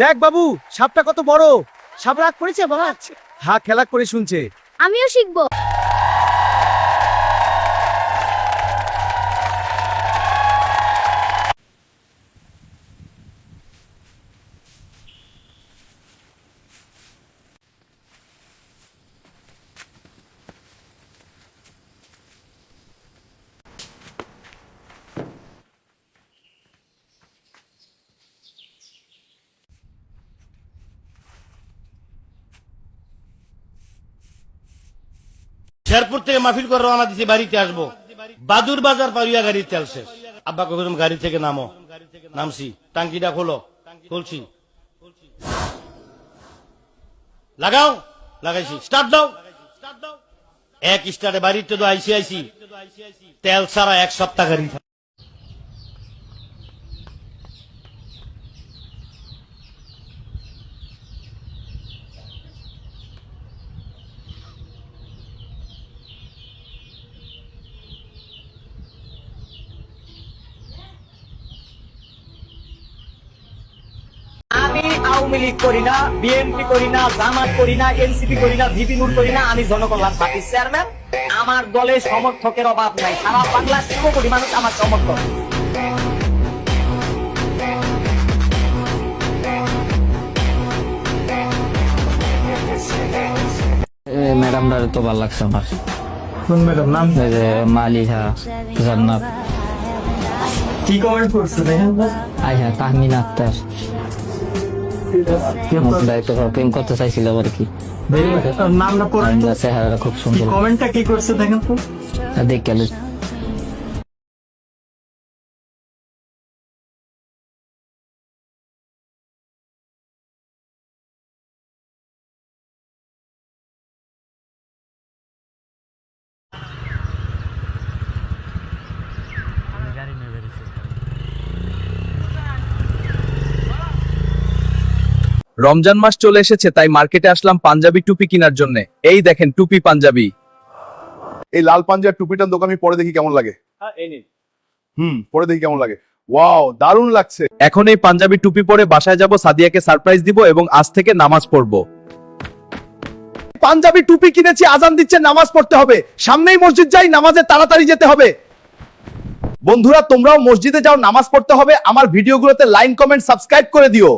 দেখ বাবু, সাপটা কত বড়। সাপ রাগ করেছে বাবা? হ্যাঁ, খেলা করে শুনছে। আমিও শিখবো। শেরপুর থেকে মাহফিল করে রওনা দিছি, বাড়িতে আসবো। বাদুর বাজার পারিয়া গাড়ির তেল শেষ। আব্বা কহিলাম গাড়ি থেকে নামো। নামছি, টাঙ্কিটা খোলো। খুলছি, লাগাও, লাগাইছি। স্টার্ট দাও। এক স্টার্টে বাড়িতে তো আইসি তেল ছাড়া 1 সপ্তাহ গাড়ি। আমি আওয়ামী লীগ করি না, বিএনপি করি না, জামাত করি না, এনসিপি করি না, ভিপি নুর করি না। আমি জনকল্যাণ পার্টির চেয়ারম্যান। আমার দলে সমর্থকের অভাব নাই। সারা বাংলার 100 কোটি মানুষ আমার সমর্থক। ম্যাডামরা তো ভালো লাগছে আমার। কোন ম্যাডাম? নাম এই যে মালিহা জান্নাত। কি কমেন্ট করছে দেখেন? আইহা তাহমিনা আক্তার প্রেম করতে চাইছিল আর কি। নামটা পড়েন তো। চেহারা খুব সুন্দর। কমেন্টটা কি করছে দেখেন তো। দেখ গেল রমজান মাস চলে এসেছে, তাই মার্কেটে আসলাম পাঞ্জাবি টুপি কেনার জন্য। এই দেখেন টুপি পাঞ্জাবি। এই লাল পাঞ্জার টুপিটার দোকান আমি পরে দেখি কেমন লাগে। পরে দেখি কেমন লাগে। ওয়াও, দারুণ লাগছে। এখন এই পাঞ্জাবি টুপি পরে বাসায় যাব, সাদিয়াকে সারপ্রাইজ দিব এবং আজ থেকে নামাজ পড়বো। পাঞ্জাবি টুপি কিনেছি, আজান দিচ্ছে, নামাজ পড়তে হবে। সামনেই মসজিদ, যাই নামাজে তাড়াতাড়ি যেতে হবে। বন্ধুরা, তোমরাও মসজিদে যাও, নামাজ পড়তে হবে। আমার ভিডিওগুলোতে লাইক, কমেন্ট, সাবস্ক্রাইব করে দিও।